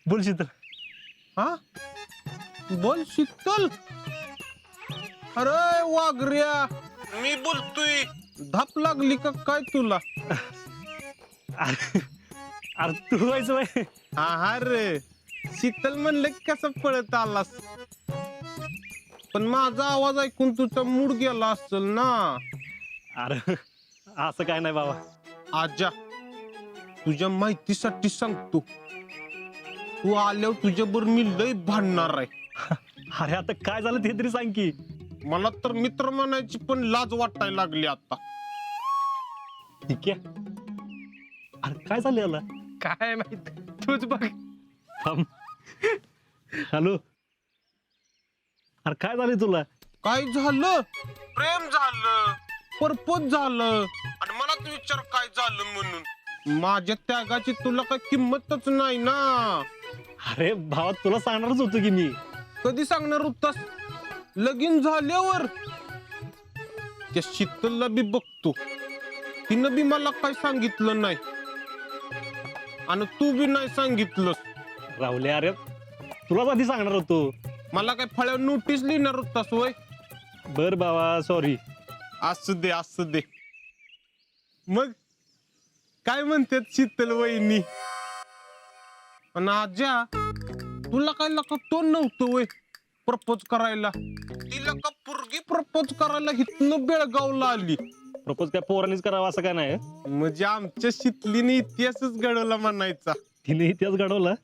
बोल शीतल. हा बोल शीतल. अरे वाघऱ्या मी बोलतोय. धाप लागली का काय तुला? अरे तू व्हायचं बाय. हा रे शीतल म्हणलं की कसं पळत आलास. पण माझा आवाज ऐकून तुझा मूड गेला असेल ना. अरे असं काय नाही बाबा. आजा तुझ्या माहितीसाठी सांगतो, तू आल्यावर तुझ्याबरोबर मी लय भांडणार आहे. अरे आता काय झालं ते तरी सांग की. मला तर मित्र म्हणायची पण लाज वाटायला लागली आता. ठीक आहे. अरे काय झालं याला? काय माहित तूच बघ. हॅलो. अरे काय झालं तुला? काय झालं? प्रेम झालं, परपोज झालं आणि मलाच विचार काय झालं म्हणून. माझ्या त्यागाची तुला काय किंमतच नाही ना. अरे भावा तुला सांगणारच होतो की मी. कधी सांगणार होतास? लगीन झाल्यावर. त्या शीतलला बी बघतो, तिनं बी मला काय सांगितलं नाही आणि तू बी नाही सांगितलंस. राहुले अरे तुलाच आधी सांगणार होतो. मला काय फळ्या नोटीस लिहिणार होतास वय? बर बाबा सॉरी. असू दे असू दे. मग काय म्हणतात शीतल वहिनी? पण आज्या तुला काय लका तोंड नव्हतं वय प्रपोज करायला? तिला का पुरगी प्रपोज करायला हितनं बेळगावला आली. प्रपोज काय पोरांनीच करावं असं काय नाही. म्हणजे आमच्या शीतलीने इतिहासच घडवला म्हणायचा. तिने इतिहास घडवला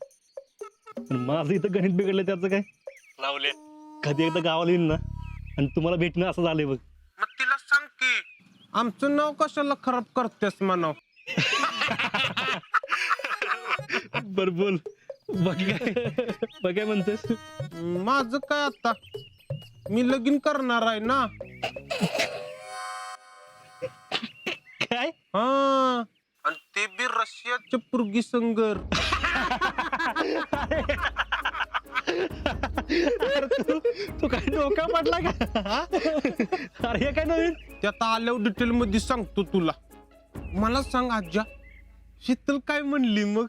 पण माझं इथं गणित बिघडलं त्याचं काय. राहुले कधी एकदा गावाला येईन ना आणि तुम्हाला भेटणं असं झालंय बघ. मग तिला सांग की आमचं नाव कशाला खराब करतेस म्हणाव. बर बोल. बाकी काय म्हणतेस? माझं काय आता, मी लगीन करणार आहे ना. काय? हा आणि ते बी रशियाच्या पुरगी संगर. तू काय डोका पडला का? अरे हे काय नवीन? त्यात आल्यावर डिटेल मध्ये सांगतो तुला. मला सांग आज्या, शीतल काय म्हणली मग?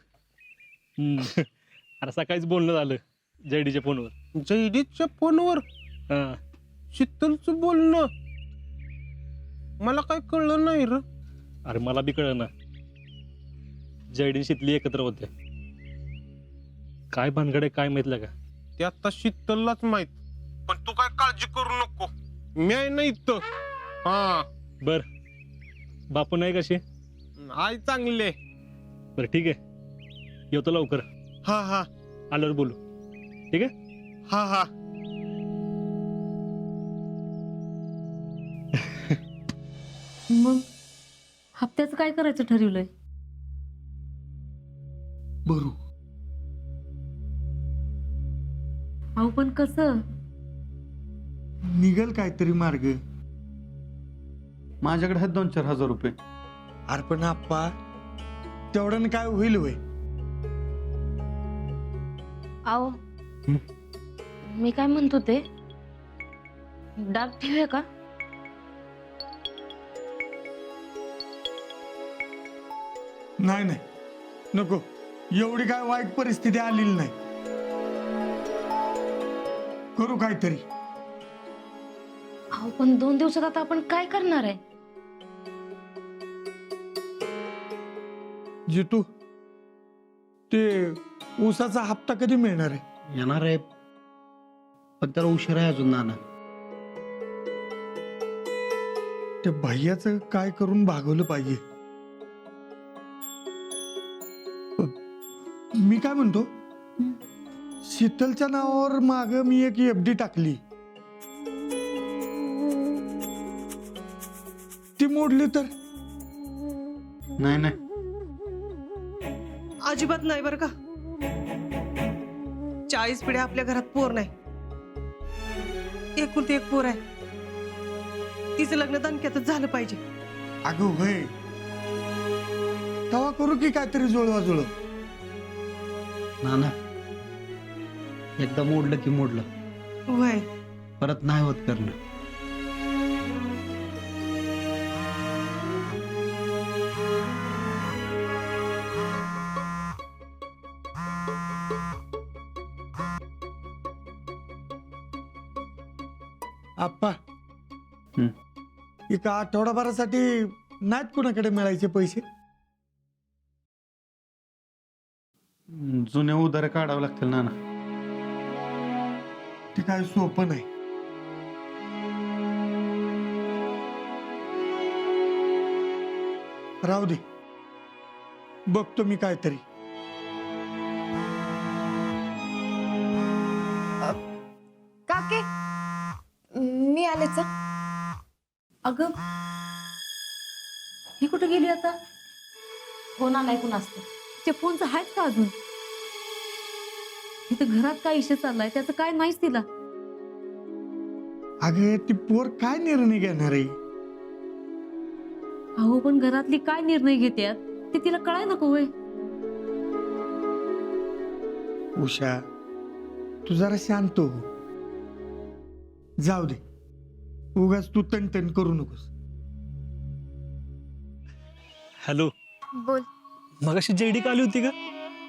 अरे सकाळीच बोलणं झालं जयडीच्या फोनवर. जयडीच्या फोनवर हा. शीतलचं बोलणं? मला काय कळलं नाही र. अरे मला बी कळलं ना. जयडी शीतली एकत्र होते. काय भानगड आहे काय माहितलं का? ते आता शीतललाच माहित. पण तू काय काळजी करू नको, मी आहे ना इथं. हा बर. बापू नाही कशी? आई चांगले. बरं ठीक आहे येतो लवकर. हा हा आल्यावर बोलू. ठीक आहे. हा हा. मग हप्त्याचं काय करायचं ठरवलंय? बरू अहो पण कसं? निघल काहीतरी मार्ग. माझ्याकडे आहेत 2-4 हजार रुपये. अरे पण आप्पा तेवढ्यानं काय होईल वय? अहो मी काय म्हणतो ते डाग ठेवूया का? नाही नाही नको. एवढी काय वाईट परिस्थिती आलेली नाही. करू काहीतरी. अहो पण 2 दिवसात आता आपण काय करणार आहे? जितू ते ऊसाचा हप्ता कधी मिळणार आहे? येणार आहे पण त्याला उशीर आहे अजून नाना. त्या भैयाचं काय करून भागवलं पाहिजे. मी काय म्हणतो, शीतलच्या नावावर माग मी एक FD टाकली. ती मोडली तर? नाही नाही अजिबात नाही बरं का. 40 पिढ्या आपल्या घरात पोर नाही. एकुलती एक पोर आहे. तिचं लग्न दणक्यातच झालं पाहिजे. अगं होय, तेव्हा करू की काहीतरी जुळवाजुळव. नाना एकदा मोडलं की मोडलं, वय परत नाही होत करणं. आप्पा हं. एका आठवडाभरासाठी नाहीत कुणाकडे मिळायचे पैसे? जुने उधार काढावं लागतील नाना. ते काय सोपं नाही. राहू दे, बघतो मी काहीतरी. काके मी आलेच. अगं ही कुठे गेली आता? फोन आलाय कोण असतं? त्या फोनचं आहेच का अजून? इथं घरात काय इशे चाललाय त्याचं काय नाहीच तिला. अगं ती पोर काय निर्णय घेणार आहे? अहो पण घरातली काय निर्णय घेत्यात ते तिला कळाय नको होय? उषा, तू जरा शांत हो. जाऊ दे, उगाच तू तणतण करू नकोस. हॅलो, बोल. मगाशी जेडी का आली होती का?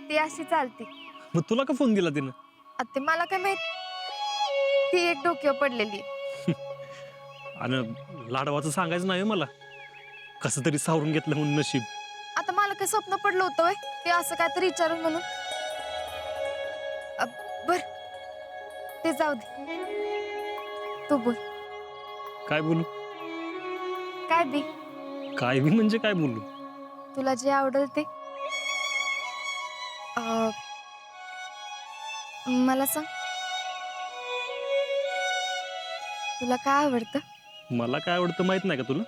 ती अशी चालते. मग तुला का फोन दिला तिनं? आता मला काय माहित, ती एक डोक्यावर पडलेली. आणि लाडवाचं सांगायचं नाही हो मला. कसं तरी सावरून घेतलं म्हणून नशीब. आता मला काय स्वप्न पडलं होतं व्हय? ते असं काहीतरी विचारून म्हणून. बर ते जाऊ दे, तू बोल. काय बोलू? काय बी काय बी म्हणजे काय बोलू? तुला जे आवडेल ते. मला सांग, तुला काय आवडतं? मला काय आवडतं माहित नाही का तुला?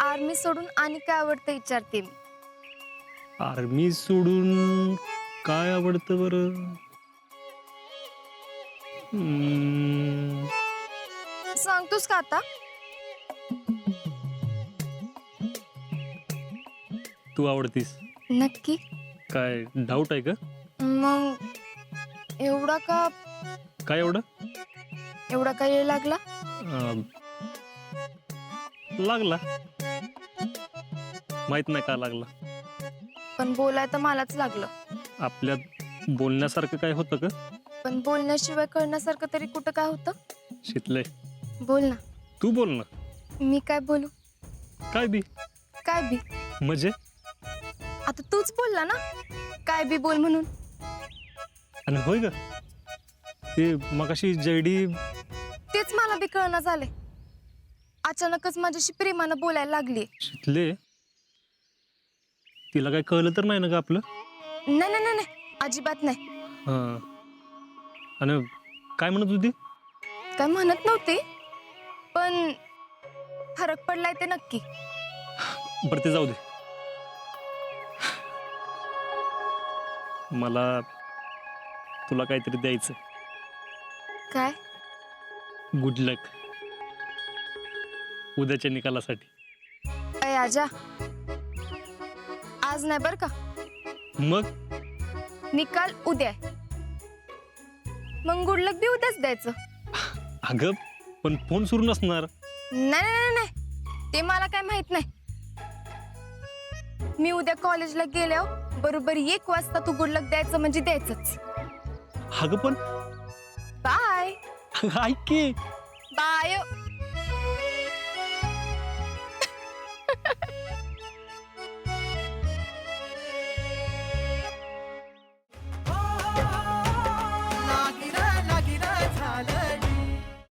आर्मी सोडून आणि काय आवडतं विचारते मी. आर्मी सोडून काय आवडतं बरं? सांगतोस का आता? तू आवडतीस? नक्की? काय डाऊट आहे का? मग एवढा का काय एवढं? एवढा का वेळ लागला? लागला. माहित नाही का लागला. पण बोलाय तर मलाच लागलं. आपल्यात बोलण्यासारखं काय होतं का? पण बोलण्याशिवाय कळण्यासारखं तरी कुठं काय होतं? शितलंय. बोल ना. तू बोल ना. मी काय बोलू? काय बी काय बी म्हणजे? आता तूच बोलला ना काय बी बोल म्हणून. आणि होय ग, ते मगाशी जयडी. तेच मला बी कळना झाले. अचानकच माझ्याशी प्रेमानं बोलायला लागली. शितले, तिला काय कळलं तर नाही ना ग आपलं? नाही नाही नाही नाही, अजिबात नाही. हा. आणि काय म्हणत होती? काय म्हणत नव्हती, पण फरक पडलाय ते नक्की. बरं ते जाऊ दे. मला तुला काहीतरी द्यायचं. काय? गुड लक उद्याच्या निकालासाठी. अय आजा, आज नाही बर का. मग निकाल उद्या आहे. मग गुडलक बी उद्याच द्यायचं. अगं पण फोन सुरू नसणार. नाही नाही नाही, ते मला काय माहित नाही. मी उद्या कॉलेजला गेल्यावर बरोबर 1 वाजता तू गुडलक द्यायचं म्हणजे द्यायचंच. अगं पण बाय. ऐक की. बाय.